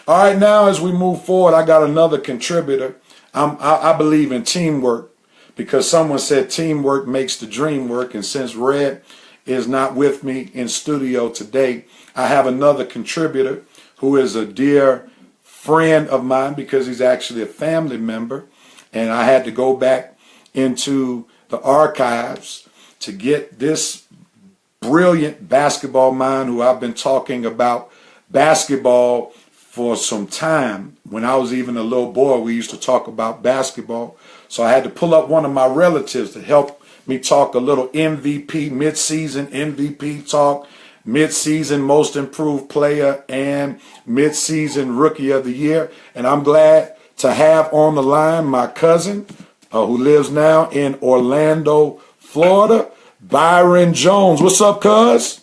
All right, now as we move forward, I got another contributor. I believe in teamwork because someone said teamwork makes the dream work. And since Red is not with me in studio today, I have another contributor who is a dear friend of mine because he's actually a family member. And I had to go back into the archives to get this brilliant basketball mind who I've been talking about basketball for some time. When I was even a little boy, we used to talk about basketball. So I had to pull up one of my relatives to help me talk a little MVP, mid-season MVP talk, mid-season most improved player, and mid-season rookie of the year. And I'm glad to have on the line my cousin who lives now in Orlando, Florida, Byron Jones. What's up, cuz?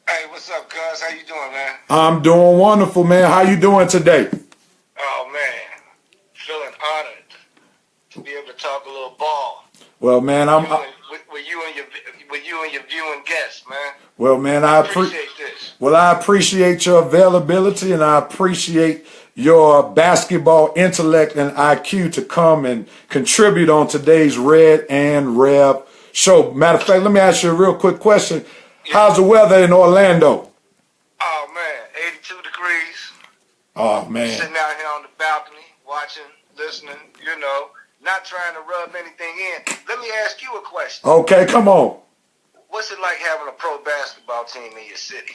Hey, what's up, cuz? How you doing, man? I'm doing wonderful, man. How you doing today? Oh, man. Feeling honored to be able to talk a little ball. Well, man, with you and your viewing guests, man. Well, man, I appreciate this. Well, I appreciate your availability and I appreciate your basketball intellect and IQ to come and contribute on today's Red and Rev show. Matter of fact, let me ask you a real quick question. Yeah. How's the weather in Orlando? Oh, man, 82 degrees. Oh, man. Sitting out here on the balcony, watching, listening, not trying to rub anything in. Let me ask you a question. Okay, come on. What's it like having a pro basketball team in your city?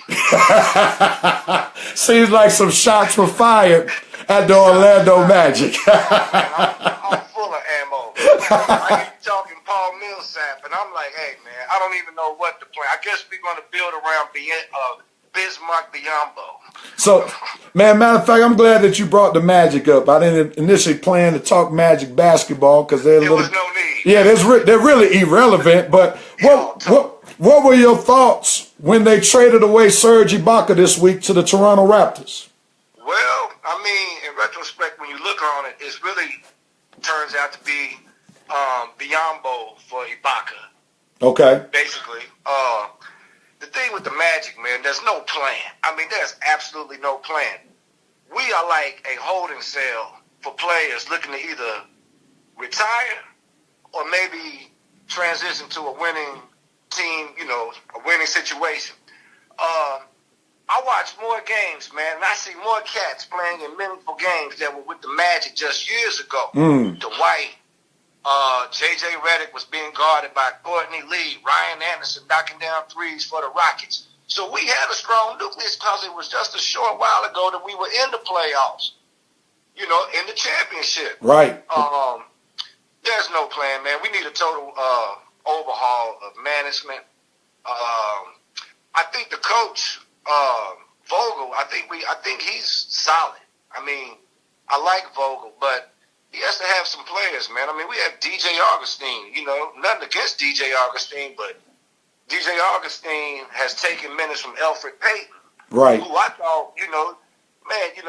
Seems like some shots were fired at the Orlando Magic. I'm full of ammo. I keep talking Paul Millsap, and I'm like, hey, man, I don't even know what to play. I guess we're going to build around Bismarck Biyombo. So, man, matter of fact, I'm glad that you brought the Magic up. I didn't initially plan to talk Magic basketball because there was no need. Yeah, they're really irrelevant. But what were your thoughts when they traded away Serge Ibaka this week to the Toronto Raptors? Well, I mean, in retrospect, when you look on it, it really turns out to be Biyombo for Ibaka. Okay. Basically, the thing with the Magic, man, there's no plan. I mean, there's absolutely no plan. We are like a holding cell for players looking to either retire or maybe transition to a winning team, a winning situation. I watch more games, man, and I see more cats playing in meaningful games that were with the Magic just years ago. Dwight, J.J. Redick was being guarded by Courtney Lee, Ryan Anderson knocking down threes for the Rockets. So we had a strong nucleus because it was just a short while ago that we were in the playoffs, in the championship. Right. There's no plan, man. We need a total overhaul of management. I think the coach, Vogel, I think he's solid. I mean, I like Vogel, but he has to have some players, man. I mean, we have DJ Augustine, nothing against DJ Augustine, but DJ Augustine has taken minutes from Elfrid Payton. Right. Who I thought, man, you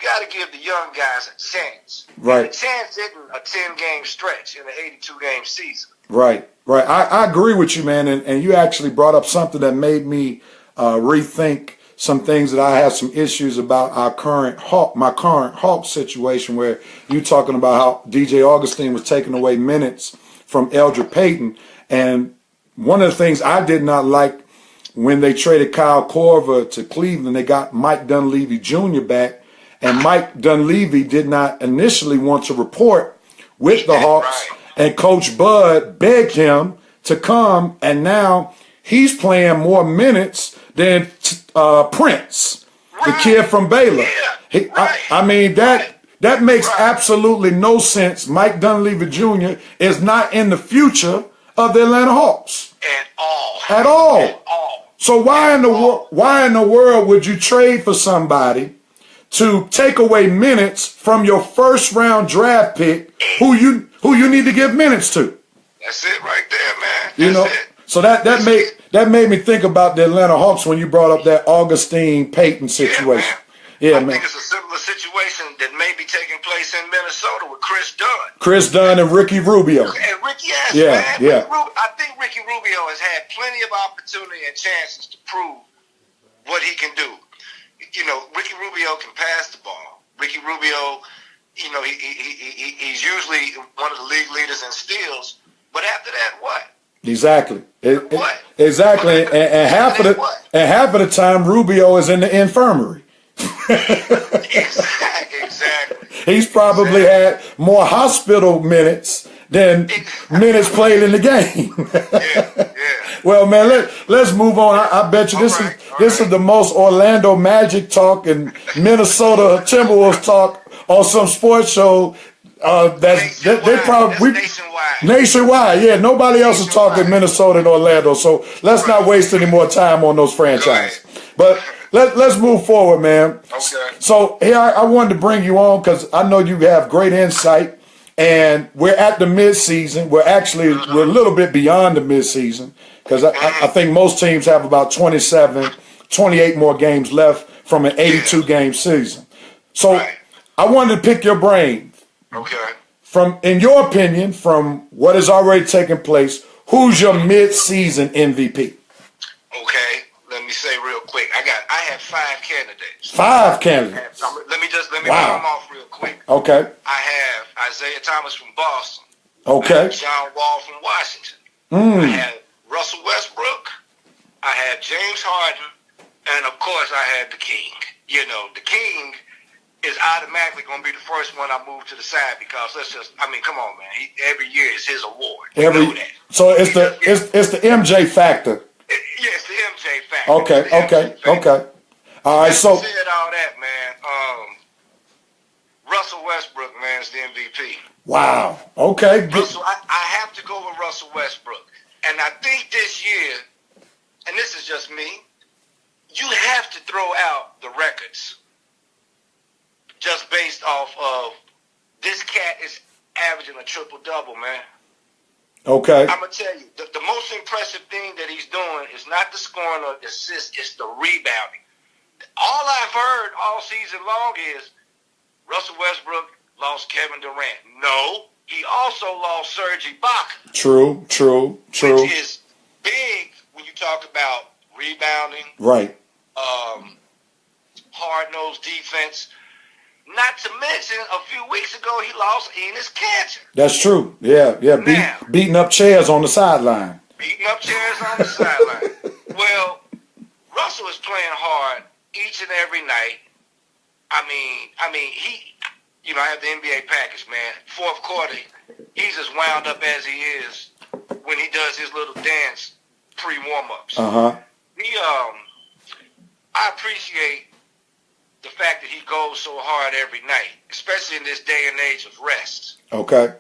got to give the young guys a chance. Right. And the chance isn't a 10-game stretch in an 82-game season. Right. I agree with you, man. And you actually brought up something that made me rethink some things that I have some issues about my current Hawk situation, where you talking about how DJ Augustine was taking away minutes from Elfrid Payton. And one of the things I did not like when they traded Kyle Korver to Cleveland, they got Mike Dunleavy Jr. back, and Mike Dunleavy did not initially want to report with the Hawks, and Coach Bud begged him to come, and now he's playing more minutes than Prince, the kid from Baylor. I mean, that makes absolutely no sense. Mike Dunleavy Jr. is not in the future of the Atlanta Hawks at all. So why in the world would you trade for somebody to take away minutes from your first round draft pick who you need to give minutes to? That's it right there, man. So that made me think about the Atlanta Hawks when you brought up that Augustine Payton situation. I think it's a similar situation that may be taking place in Minnesota with Chris Dunn. Chris Dunn and Ricky Rubio. And Ricky man. I think Ricky Rubio has had plenty of opportunity and chances to prove what he can do. Ricky Rubio can pass the ball. Ricky Rubio, he's usually one of the league leaders in steals. But after that, what? Exactly. What? Exactly. And half of the time, Rubio is in the infirmary. Exactly. He's probably had more hospital minutes than minutes played in the game. Yeah. Well, man, let's move on. I bet you this is the most Orlando Magic talk and Minnesota Timberwolves talk on some sports show. They probably nationwide. Yeah, nobody else is talking Minnesota and Orlando. So let's not waste any more time on those franchises. But let's move forward, man. Okay. So here I wanted to bring you on because I know you have great insight. And we're at the midseason. We're a little bit beyond the midseason because I think most teams have about 28 more games left from an 82-game season. So I wanted to pick your brain. Okay. In your opinion, from what has already taken place, who's your mid-season MVP? Okay. Let me say real quick. I have 5 candidates. 5 candidates. Let me run them off real quick. Okay. I have Isaiah Thomas from Boston. Okay. I have John Wall from Washington. I have Russell Westbrook. I have James Harden. And, of course, I have the King. The King is automatically going to be the first one I move to the side because come on, man. Every year is his award. We know that. So it's the MJ factor. Yes, the MJ factor. Okay. All right, so said all that, man. Russell Westbrook, man, is the MVP. Wow. Okay. Russell, I have to go with Russell Westbrook, and I think this year, and this is just me, you have to throw out the records just based off of this cat is averaging a triple-double, man. Okay. I'm going to tell you, the most impressive thing that he's doing is not the scoring or the assist, it's the rebounding. All I've heard all season long is Russell Westbrook lost Kevin Durant. No, he also lost Serge Ibaka. True. Which is big when you talk about rebounding. Right. Hard-nosed defense. Not to mention, a few weeks ago, he lost Enes Kanter. That's true. Yeah. Beating up chairs on the sideline. Well, Russell is playing hard each and every night. I mean, he, I have the NBA package, man. Fourth quarter, he's as wound up as he is when he does his little dance pre-warm-ups. I appreciate the fact that he goes so hard every night, especially in this day and age of rest. Okay.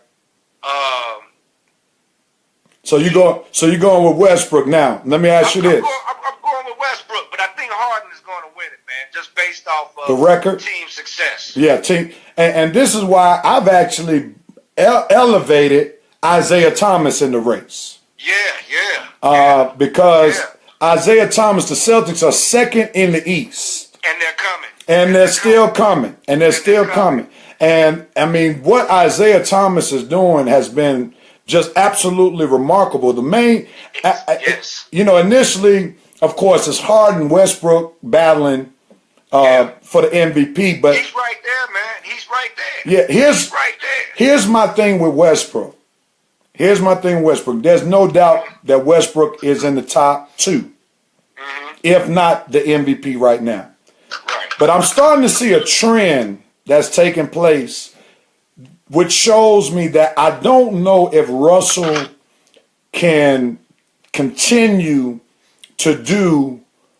So you're going with Westbrook now. Let me ask you this. I'm going with Westbrook, but I think Harden is going to win it, man, just based off of the record, team success. Yeah, team, and this is why I've actually elevated Isaiah Thomas in the race. Yeah. Because Isaiah Thomas, the Celtics are second in the East. And they're coming. And they're still coming. And I mean, what Isaiah Thomas is doing has been just absolutely remarkable. The main, initially, of course, it's Harden, Westbrook battling for the MVP, but he's right there, man. He's right there. Yeah, here's my thing with Westbrook. There's no doubt that Westbrook is in the top 2, if not the MVP right now. Right. But I'm starting to see a trend that's taking place, which shows me that I don't know if Russell can continue to do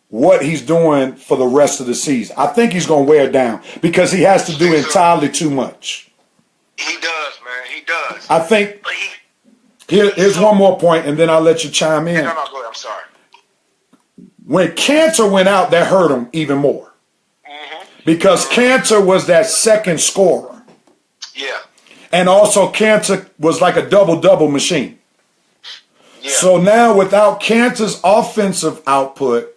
what he's doing for the rest of the season. I think he's going to wear down because he has to do entirely too much. He does, man. He does. I think here's one more point, and then I'll let you chime in. No, go ahead. I'm sorry. When Kanter went out, that hurt him even more. Because Kanter was that second scorer. Yeah. And also Kanter was like a double-double machine. Yeah. So now without Kanter's offensive output,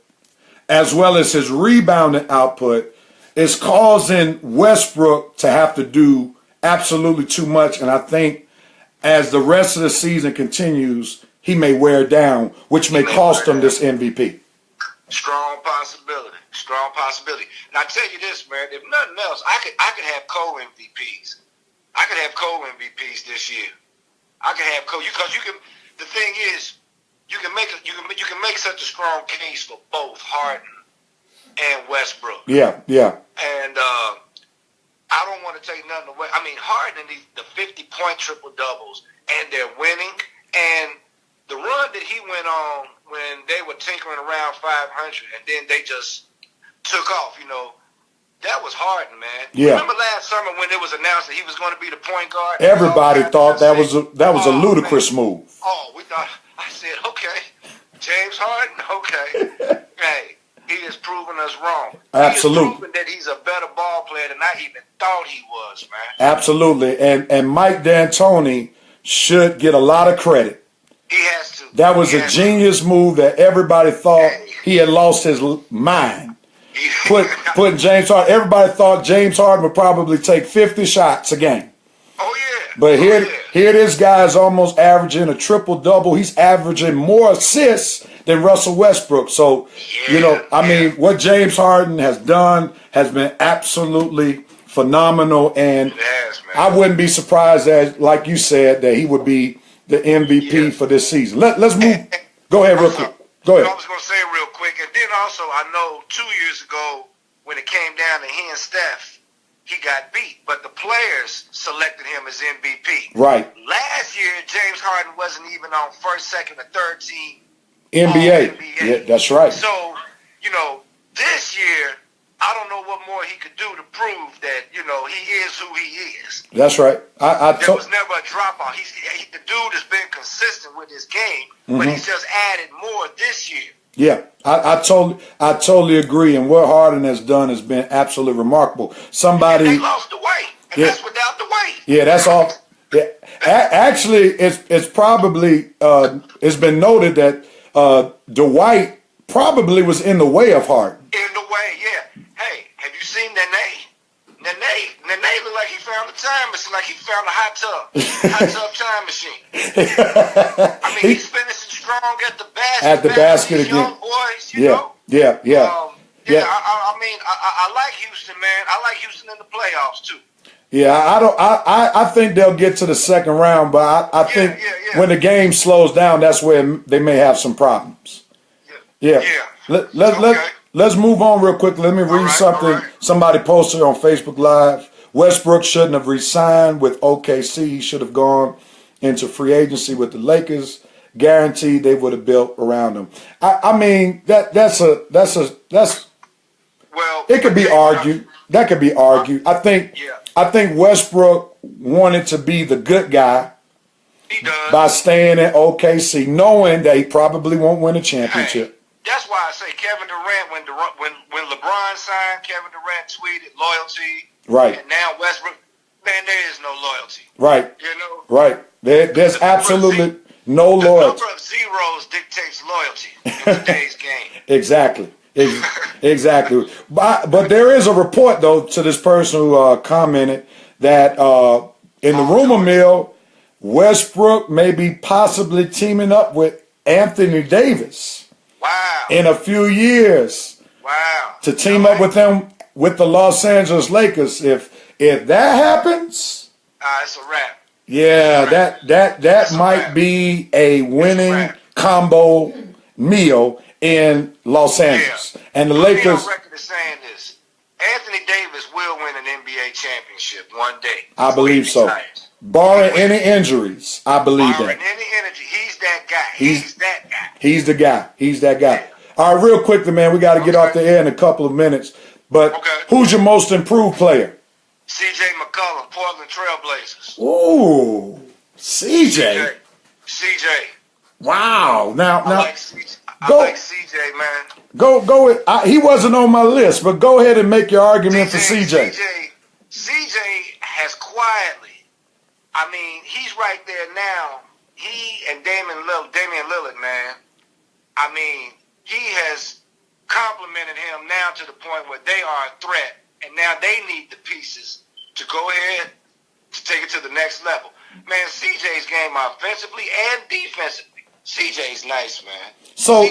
as well as his rebounding output, it's causing Westbrook to have to do absolutely too much. And I think as the rest of the season continues, he may wear down, which may cost him this MVP. Strong possibility. Strong possibility. And I tell you this, man, if nothing else, I could have co-MVPs. I could have co-MVPs this year. I could have because you can. The thing is, you can make such a strong case for both Harden and Westbrook. Yeah. And I don't want to take nothing away. I mean, Harden and the 50-point triple doubles, and they're winning. And the run that he went on when they were tinkering around 500, and then they just took off. That was Harden, man. Yeah. Remember last summer when it was announced that he was going to be the point guard? Everybody thought that was a ludicrous move. Oh, we thought. I said, okay, James Harden, okay. Hey, he has proven us wrong. Absolutely. He has proven that he's a better ball player than I even thought he was, man. Absolutely. And Mike D'Antoni should get a lot of credit. He has to. That was a genius move that everybody thought he had lost his mind. Putting James Harden. Everybody thought James Harden would probably take 50 shots a game. Oh, yeah. But here this guy is almost averaging a triple-double. He's averaging more assists than Russell Westbrook. So, what James Harden has done has been absolutely phenomenal. And I wouldn't be surprised that, like you said, that he would be the MVP for this season. Let's move. Go ahead real quick. Go ahead. I was going to say real quick, and then also I know 2 years ago when it came down to he and Steph, he got beat, but the players selected him as MVP. Right. Last year, James Harden wasn't even on first, second, or third team NBA. Yeah, that's right. So, this year, I don't know what more he could do to prove that, he is who he is. That's right. There was never a drop-off. The dude has been consistent with his game, but he's just added more this year. Yeah, I totally agree. And what Harden has done has been absolutely remarkable. And they lost the weight, and that's without the weight. Yeah, that's all. Yeah. Actually, it's probably it's been noted that Dwight probably was in the way of Harden. In the way, yeah. Hey, have you seen Nene? Nene looked like he found a time machine, like he found a hot tub time machine. I mean, he's finishing strong at the basket. At the basket these again. Young boys, Yeah. I mean, I like Houston, man. I like Houston in the playoffs too. Yeah, I think they'll get to the second round, but I think when the game slows down, that's where they may have some problems. Yeah. Let's move on real quick. Let me read something somebody posted on Facebook Live. Westbrook shouldn't have re-signed with OKC. He should have gone into free agency with the Lakers. Guaranteed they would have built around him. I mean that's well. It could be argued. That could be argued. I think Westbrook wanted to be the good guy by staying at OKC, knowing that he probably won't win a championship. Hey, that's why I say Kevin Durant, when LeBron signed, Kevin Durant tweeted loyalty. Right. And now Westbrook, man, there is no loyalty. Right. Right. There's absolutely no loyalty. The number of zeros dictates loyalty in today's game. Exactly. Exactly. But there is a report, though, to this person who commented that in the rumor mill, Westbrook may be possibly teaming up with Anthony Davis. Wow. In a few years. Wow. To team up with him with the Los Angeles Lakers. If that happens, it's a wrap. Yeah, that might be a winning combo meal in Los Angeles. And the Lakers. On record is saying this. Anthony Davis will win an NBA championship one day. I believe so. Barring any injuries, I believe Barring that. any energy, he's that guy. He's that guy. He's the guy. He's that guy. Yeah. All right, real quickly, man, we got to get off the air in a couple of minutes. But who's your most improved player? C.J. McCollum, Portland Trailblazers. Ooh, C.J. Wow. Now, I like C.J., man. Go with. He wasn't on my list, but go ahead and make your argument for C.J. C.J. has quietly. I mean, he's right there now. He and Damian Lillard, man. I mean, he has complimented him now to the point where they are a threat, and now they need the pieces to go ahead to take it to the next level. Man, CJ's game offensively and defensively. CJ's nice, man. So,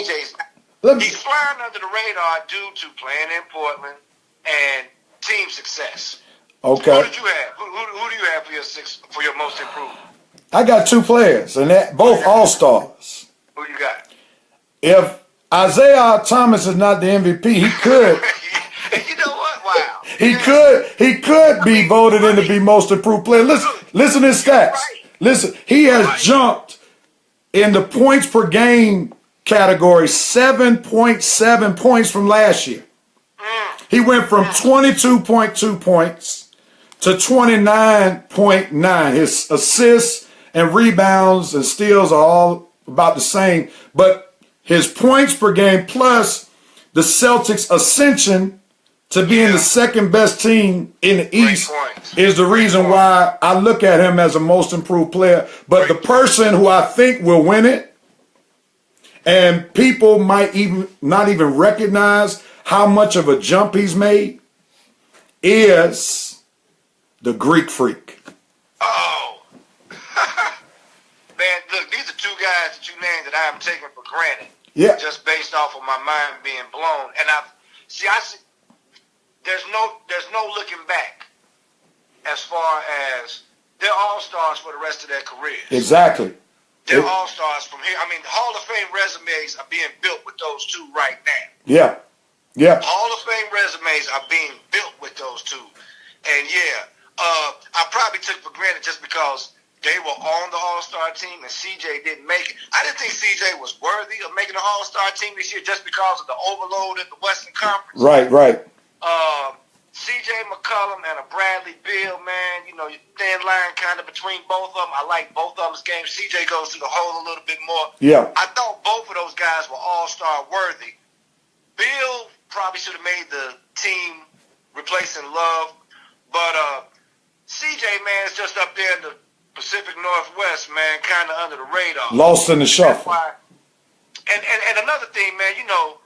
He's flying under the radar due to playing in Portland and team success. Okay. Who did you have? Who do you have for your most improved? I got two players, and both all-stars. Who you got? If Isaiah Thomas is not the MVP, he could. And you know what? Wow. He could be voted in to be most improved player. Listen to his stats. Listen, he has jumped in the points per game category 7.7 points from last year. He went from 22.2 points to 29.9. His assists and rebounds and steals are all about the same, but his points per game plus the Celtics' ascension to being the second best team in the East is the reason why I look at him as a most improved player. But the person who I think will win it, and people might not even recognize how much of a jump he's made, is the Greek Freak. Oh. Man, look, these are two guys that you named that I'm taking for granted. Yeah. Just based off of my mind being blown. And I see there's no looking back as far as they're all-stars for the rest of their careers. Exactly. They're all-stars from here. I mean, Hall of Fame resumes are being built with those two right now. Yeah. Yeah. Hall of Fame resumes are being built with those two. And I probably took for granted just because they were on the All-Star team and CJ didn't make it. I didn't think CJ was worthy of making the All-Star team this year just because of the overload at the Western Conference. Right. CJ McCollum and a Bradley Beal, man, you know, thin line kind of between both of them. I like both of them's games. CJ goes to the hole a little bit more. Yeah. I thought both of those guys were All-Star worthy. Beal probably should have made the team replacing Love, but CJ, man, is just up there in the Pacific Northwest, man, kind of under the radar. Lost in the shuffle. And another thing, man, you know,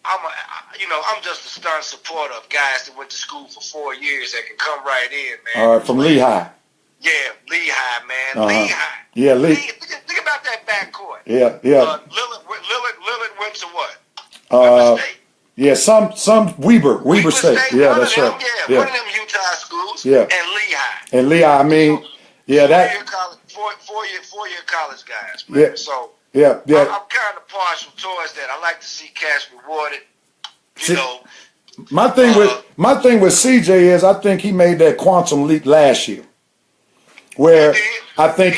I'm just a stern supporter of guys that went to school for 4 years that can come right in, man. All right, from Lehigh. Yeah, Lehigh, man. Lehigh. Yeah, Think about that backcourt. Yeah. Lillard went to what? State. Yeah, some Weber State. Yeah, that's right. Yeah, one of them Utah schools. Yeah. And Lehigh. I mean, Four-year college guys, man. Yeah. So yeah. I'm kind of partial towards that. I like to see cash rewarded. You know. My thing with CJ is I think he made that quantum leap last year, where I think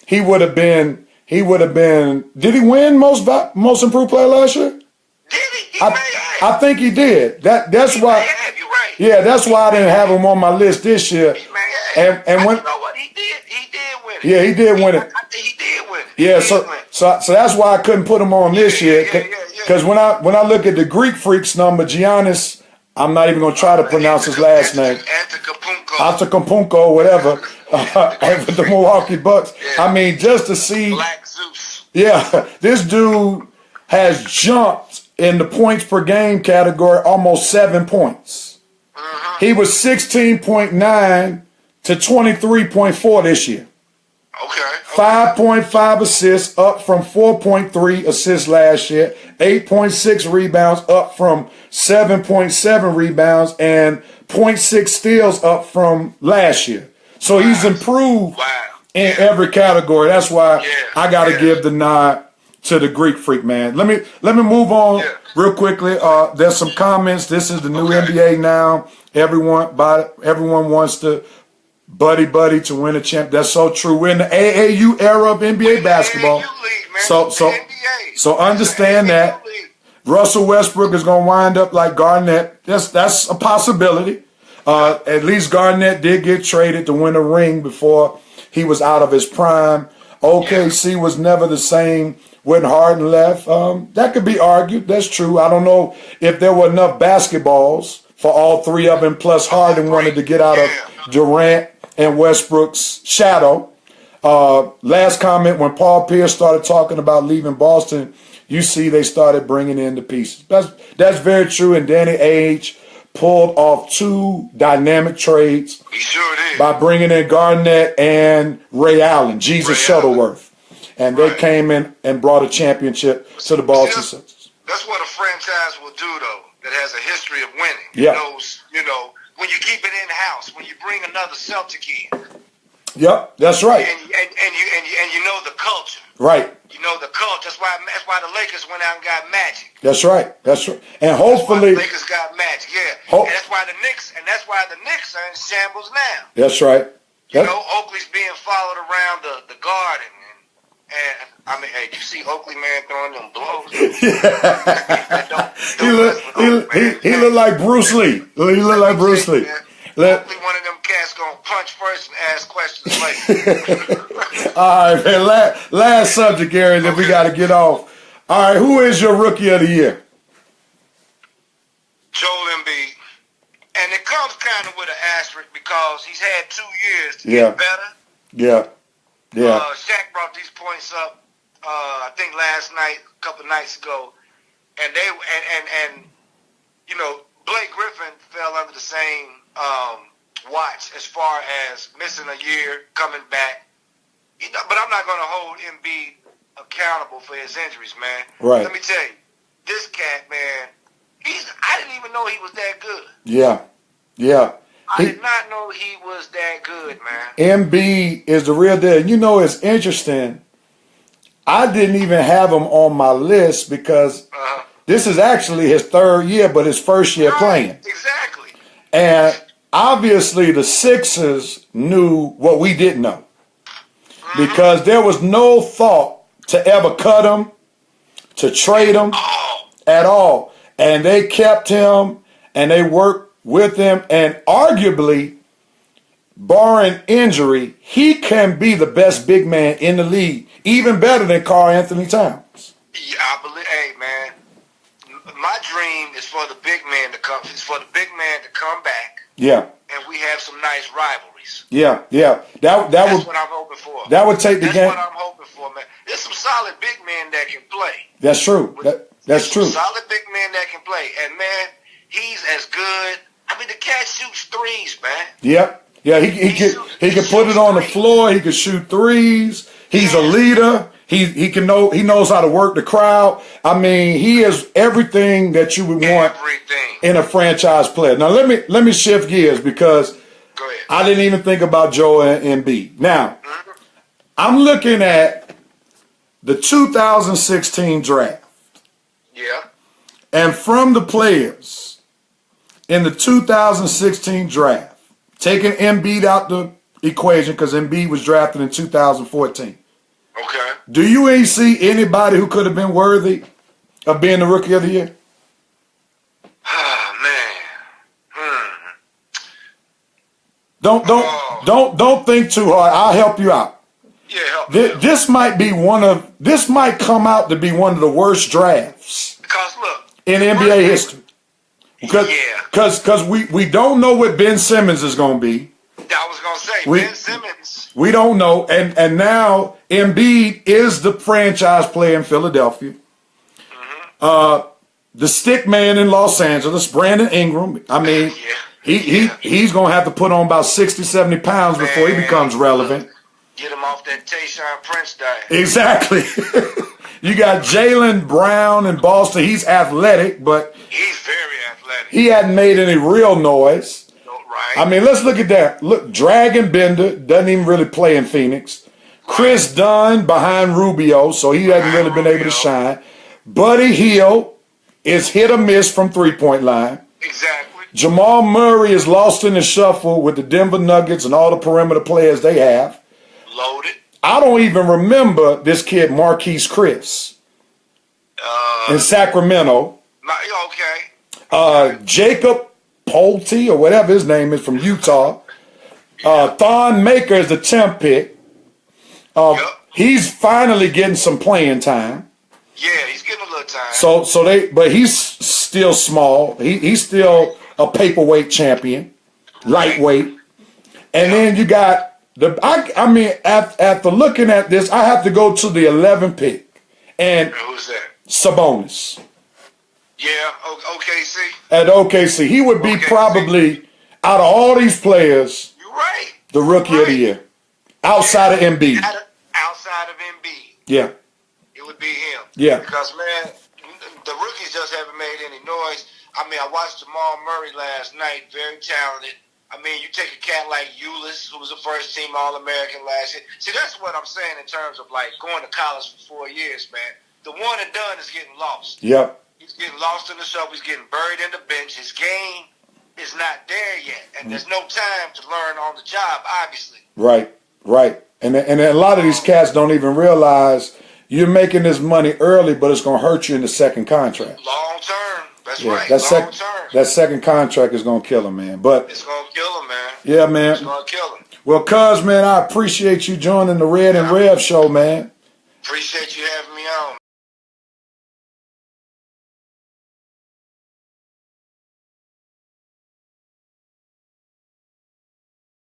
he would have been. Did he win most improved player last year? Did he? I think he did. That's why. You're right. Yeah, that's why I didn't have him on my list this year. And when you know what he did win it. Yeah, he did win it. I think he did win it. Yeah, so that's why I couldn't put him on this year. Because when I look at the Greek Freaks number, Giannis, I'm not even gonna try to pronounce his last name. Antetokounmpo, whatever. With the Milwaukee Bucks. Yeah. I mean, just to see. Black Zeus. Yeah, this dude has jumped in the points per game category almost 7 points. He was 16.9 to 23.4 this year. Okay. 5.5 assists, up from 4.3 assists last year. 8.6 rebounds, up from 7.7 rebounds, and 0.6 steals, up from last year. So he's improved in every category. That's why I got to give the nod to the Greek Freak, man. Let me move on real quickly. There's some comments. This is the new NBA now. Everyone wants to buddy to win a champ. That's so true. We're in the AAU era of NBA basketball. So understand that Russell Westbrook is going to wind up like Garnett. That's a possibility. At least Garnett did get traded to win a ring before he was out of his prime. OKC was never the same when Harden left. That could be argued. That's true. I don't know if there were enough basketballs for all three of them, plus Harden wanted to get out of Durant and Westbrook's shadow. Last comment, when Paul Pierce started talking about leaving Boston, you see they started bringing in the pieces. That's very true, and Danny Ainge pulled off two dynamic trades. He sure did. By bringing in Garnett and Ray Allen, Jesus Shuttleworth. And they came in and brought a championship to the Boston Celtics. That's what a franchise will do, though. That has a history of winning. Yeah. Knows, when you keep it in house, when you bring another Celtic in. Yep, that's right. And you know the culture. Right. You know the culture. That's why the Lakers went out and got Magic. That's right. That's right. And hopefully the Lakers got Magic. Yeah. And that's why the Knicks are in shambles now. That's right. Oakley's being followed around the garden. And I mean, hey, you see Oakley, man, throwing them blows. He looked like Bruce Lee. He looked like Bruce Lee. Oakley, one of them cats gonna punch first and ask questions later. All right, man. Last subject, Gary, that we got to get off. All right, who is your rookie of the year? Joel Embiid. And it comes kind of with an asterisk because he's had 2 years to get better. Yeah. Shaq brought these points up, I think last night, a couple of nights ago, and Blake Griffin fell under the same watch as far as missing a year, coming back. But I'm not going to hold Embiid accountable for his injuries, man. Right. Let me tell you, this cat, man, I didn't even know he was that good. Yeah. I did not know he was that good, man. Embiid is the real deal. It's interesting. I didn't even have him on my list because this is actually his 3rd year, but his 1st year playing. Exactly. And obviously the Sixers knew what we didn't know. Because there was no thought to ever cut him, to trade him at all. And they kept him and they worked with him, and arguably, barring injury, he can be the best big man in the league, even better than Karl Anthony Towns. Yeah, I believe. Hey, man, my dream is for the big man to come. It's for the big man to come back. Yeah. And we have some nice rivalries. Yeah. That's what I'm hoping for. That would take the game. That's what I'm hoping for, man. There's some solid big men that can play. That's true. That's true. Solid big men that can play, and man, he's as good. I mean, the cat shoots threes, man. Yep. Yeah, he can put it on the floor. He can shoot threes. He's a leader. He knows how to work the crowd. I mean, he is everything that you would want in a franchise player. Now let me shift gears because I didn't even think about Joel Embiid. Now, I'm looking at the 2016 draft. Yeah. And from the players in the 2016 draft, taking Embiid out the equation because Embiid was drafted in 2014. Okay. Do you see anybody who could have been worthy of being the rookie of the year? Oh, man. Don't think too hard. I'll help you out. Yeah, help me. This might come out to be one of the worst drafts because look in NBA history. Because we don't know what Ben Simmons is going to be. I was going to say, Ben Simmons. We don't know. And now Embiid is the franchise player in Philadelphia. The stick man in Los Angeles, Brandon Ingram. I mean, he's going to have to put on about 60, 70 pounds before he becomes relevant. Get him off that Tayshaun Prince diet. Exactly. You got Jaylen Brown in Boston. He's athletic, but he's very athletic. He hadn't made any real noise. Right. I mean, let's look at that. Look, Dragon Bender doesn't even really play in Phoenix. Chris Dunn behind Rubio, so he hasn't really been able to shine. Buddy Hield is hit or miss from three-point line. Exactly. Jamal Murray is lost in the shuffle with the Denver Nuggets and all the perimeter players they have. Loaded. I don't even remember this kid, Marquise Chris, in Sacramento. Okay. Jacob Pulte, or whatever his name is, from Utah. Thon Maker is the 10th pick. He's finally getting some playing time. Yeah, he's getting a little time. But he's still small. He's still a paperweight champion, lightweight. And then you got after looking at this, I have to go to the 11th pick. And who's that? Sabonis. Yeah, OKC. At OKC. He would be probably, out of all these players, you're right, the rookie of the year. Outside of Embiid. Outside of Embiid. Yeah. It would be him. Yeah. Because, man, the rookies just haven't made any noise. I mean, I watched Jamal Murray last night, very talented. I mean, you take a cat like Ulis, who was a first-team All-American last year. See, that's what I'm saying in terms of, like, going to college for 4 years, man. The one and done is getting lost. Yep. He's getting lost in the shuffle. He's getting buried in the bench. His game is not there yet, and there's no time to learn on the job, obviously. Right, right. And a lot of these cats don't even realize you're making this money early, but it's going to hurt you in the second contract. Long term. That's Yeah, right. that Long term. That second contract is going to kill him, man. But It's going to kill him, man. yeah, man. It's going to kill him. Well, cuz, man, I appreciate you joining the Red and Rev show, man. Appreciate you having me